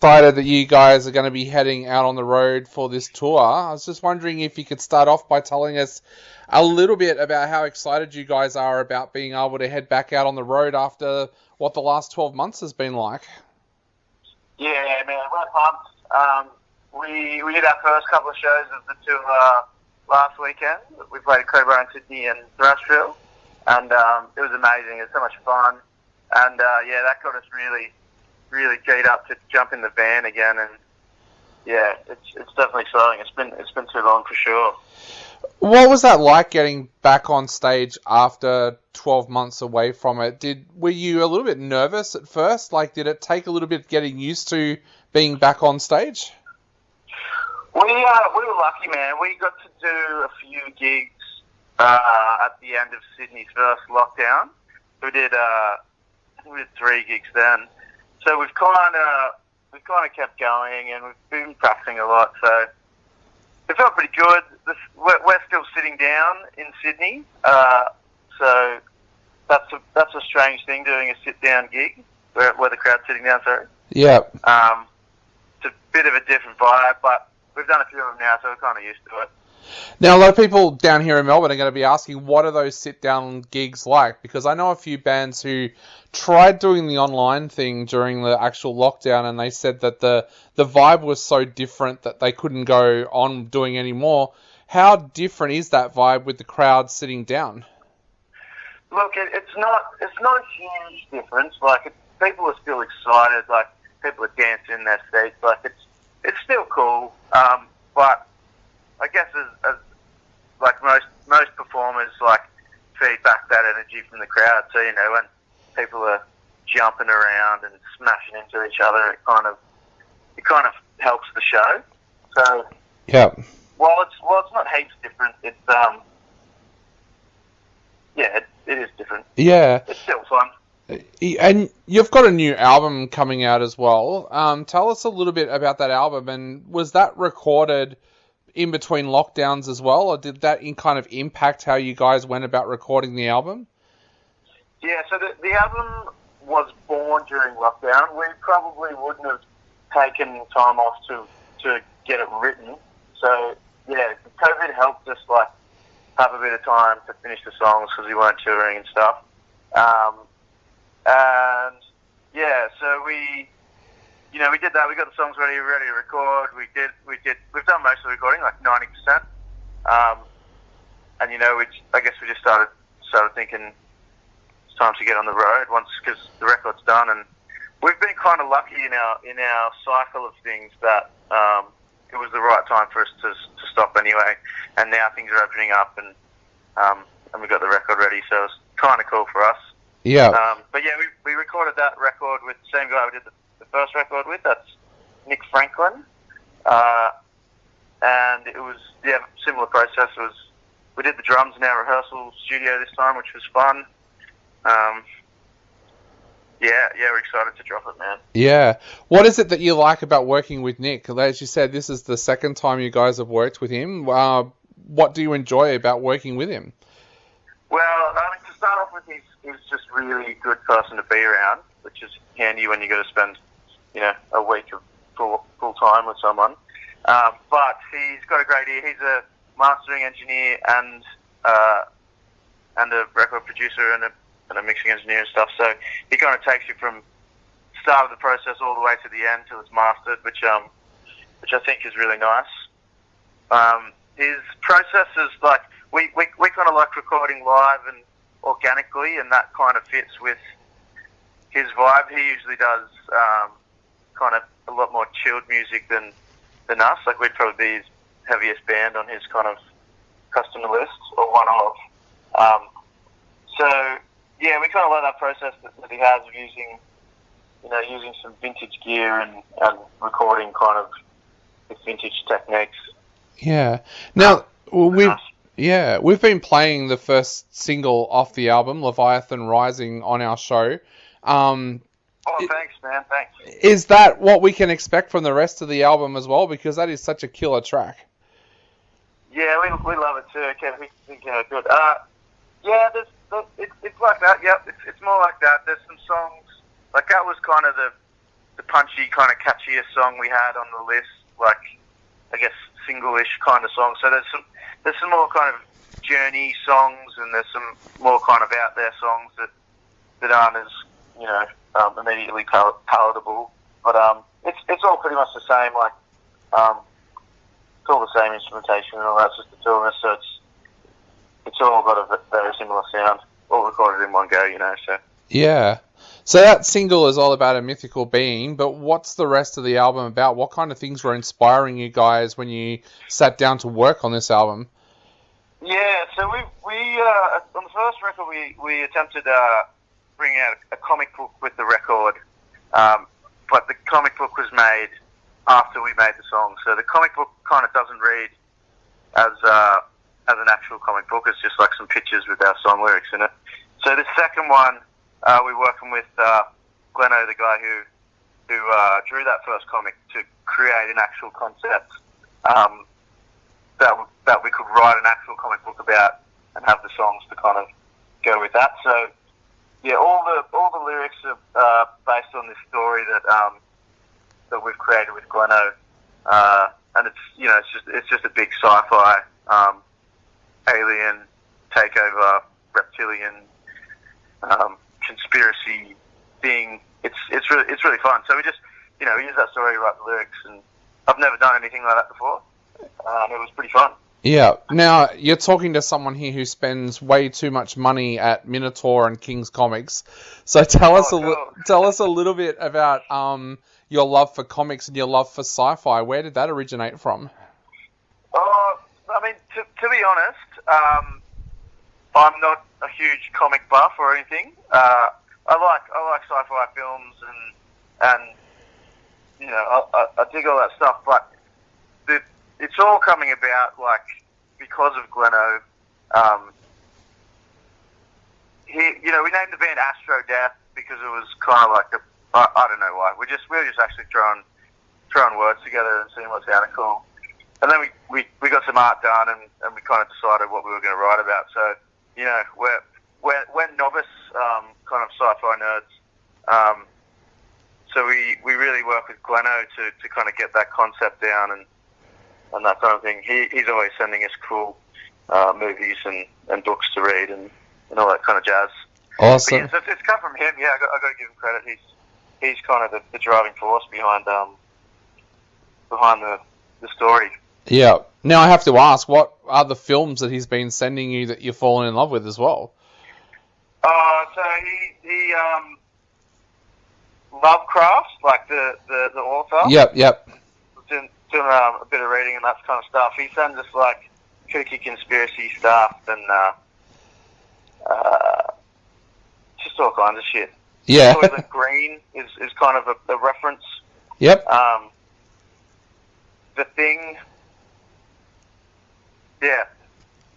Excited that you guys are going to be heading out on the road for this tour. I was just wondering if you could start off by telling us a little bit about how excited you guys are about being able to head back out on the road after what the last 12 months has been like. Yeah, man, we're pumped. We did our first couple of shows of the tour last weekend. We played at Cobra in Sydney and Thrashville, and it was amazing. It was so much fun, and yeah, that got us really keyed up to jump in the van again, and yeah, it's definitely exciting. It's been too long for sure. What was that like getting back on stage after 12 months away from it? Were you a little bit nervous at first? Like, did it take a little bit getting used to being back on stage? We were lucky, man. We got to do a few gigs at the end of Sydney's first lockdown. We did 3 gigs then. So we've kind of kept going, and we've been practicing a lot. So it felt pretty good. We're still sitting down in Sydney, so that's a strange thing, doing a sit down gig where the crowd's sitting down. Sorry. Yeah. It's a bit of a different vibe, but we've done a few of them now, so we're kind of used to it. Now, a lot of people down here in Melbourne are going to be asking, what are those sit-down gigs like? Because I know a few bands who tried doing the online thing during the actual lockdown, and they said that the vibe was so different that they couldn't go on doing any more. How different is that vibe with the crowd sitting down? Look, it's not a huge difference. Like, people are still excited. Like, people are dancing in their seats. Like, it's still cool. But I guess as like most performers, like, feed back that energy from the crowd. So, you know, when people are jumping around and smashing into each other, it kind of helps the show. So yeah, while it's not heaps different, it's yeah, it is different. Yeah, it's still fun. And you've got a new album coming out as well. Tell us a little bit about that album, and was that recorded in between lockdowns as well, or did that kind of impact how you guys went about recording the album? Yeah, so the album was born during lockdown. We probably wouldn't have taken time off to get it written. So yeah, COVID helped us like have a bit of time to finish the songs because we weren't touring and stuff. And yeah, so we did that. We got the songs ready to record. We've done most of the recording, like 90%. And I guess we just started thinking it's time to get on the road because the record's done. And we've been kind of lucky in our cycle of things that it was the right time for us to stop anyway. And now things are opening up, and we got the record ready, so it's kind of cool for us. Yeah. But yeah, we recorded that record with the same guy we did the first record with. That's Nick Franklin. And it was, yeah, similar process. We did the drums in our rehearsal studio this time, which was fun. Yeah, we're excited to drop it, man. Yeah. What is it that you like about working with Nick? As you said, this is the second time you guys have worked with him. What do you enjoy about working with him? Well, to start off with, he's just really good person to be around, which is handy when you got to spend, a week of full time with someone. But he's got a great ear. He's a mastering engineer and a record producer and a mixing engineer and stuff. So he kind of takes you from start of the process all the way to the end till it's mastered, which I think is really nice. His process is like we kind of like recording live and organically, and that kind of fits with his vibe. He usually does kind of a lot more chilled music than us. Like, we'd probably be his heaviest band on his kind of customer list, or one of. So yeah, we kind of like that process that he has of using some vintage gear and recording kind of with vintage techniques. Yeah. Now we've been playing the first single off the album, Leviathan Rising, on our show. Thanks, man. Thanks. Is that what we can expect from the rest of the album as well? Because that is such a killer track. Yeah, we love it too. Okay, we think good. Yeah, it's like that. Yep, it's more like that. There's some songs like that was kind of the punchy, kind of catchiest song we had on the list, like, I guess, single-ish kind of song. So there's some more kind of journey songs, and there's some more kind of out there songs that aren't as, you know, immediately palatable. But it's all pretty much the same. Like, it's all the same instrumentation and all that. It's just the two of us, so it's all got a very similar sound, all recorded in one go, you know. So yeah. So that single is all about a mythical being, but what's the rest of the album about? What kind of things were inspiring you guys when you sat down to work on this album? Yeah, so we on the first record we attempted bringing out a comic book with the record, but the comic book was made after we made the song. So the comic book kind of doesn't read as an actual comic book. It's just like some pictures with our song lyrics in it. So the second one, we're working with Gleno, the guy who drew that first comic, to create an actual concept that we could write an actual comic book about and have the songs to kind of go with that. So yeah, all the lyrics are based on this story that we've created with Gleno, and it's, you know, it's just a big sci-fi alien takeover, reptilian conspiracy thing. It's really fun. So we just, you know, we use that story to write the lyrics, and I've never done anything like that before. And it was pretty fun. Yeah. Now, you're talking to someone here who spends way too much money at Minotaur and King's Comics. So tell us a little bit about your love for comics and your love for sci-fi. Where did that originate from? I mean, to be honest, I'm not a huge comic buff or anything. I like sci-fi films and you know, I dig all that stuff, but it's all coming about, like, because of Gleno. You know, we named the band ASTRODEATH because it was kind of like I don't know why. We were just actually throwing words together and seeing what sounded cool. And then we got some art done, and we kind of decided what we were going to write about. So, you know, we're novice kind of sci-fi nerds. So we really work with Gleno to kind of get that concept down and that kind of thing. He's always sending us cool movies and books to read and all that kind of jazz. Awesome. But yeah, so it's come from him. Yeah, I got to give him credit. He's kind of the driving force behind the story. Yeah. Now I have to ask, what are the films that he's been sending you that you've fallen in love with as well? So he Lovecraft, like the author. Yep. Doing a bit of reading and that kind of stuff. He sends us like kooky conspiracy stuff and just all kinds of shit. Yeah. Soylent Green is kind of a reference. Yep. The Thing. Yeah.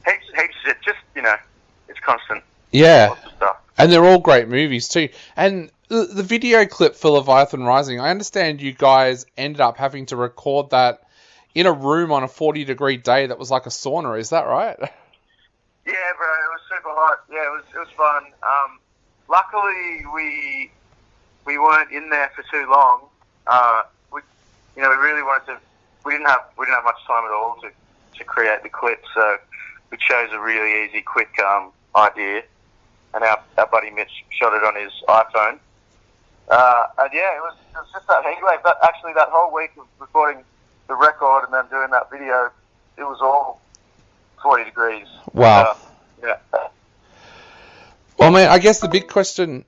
Heaps of shit. Just, you know, it's constant. Yeah. Lots of stuff. And they're all great movies too. And the video clip for Leviathan Rising, I understand you guys ended up having to record that in a room on a 40-degree day that was like a sauna. Is that right? Yeah, bro. It was super hot. Yeah, it was fun. Luckily, we weren't in there for too long. We really wanted to. We didn't have much time at all to create the clip, so we chose a really easy, quick idea, and our buddy Mitch shot it on his iPhone. And yeah, it was just that heat wave. That whole week of recording the record and then doing that video, it was all 40 degrees. Wow. Yeah. Well, man, I guess the big question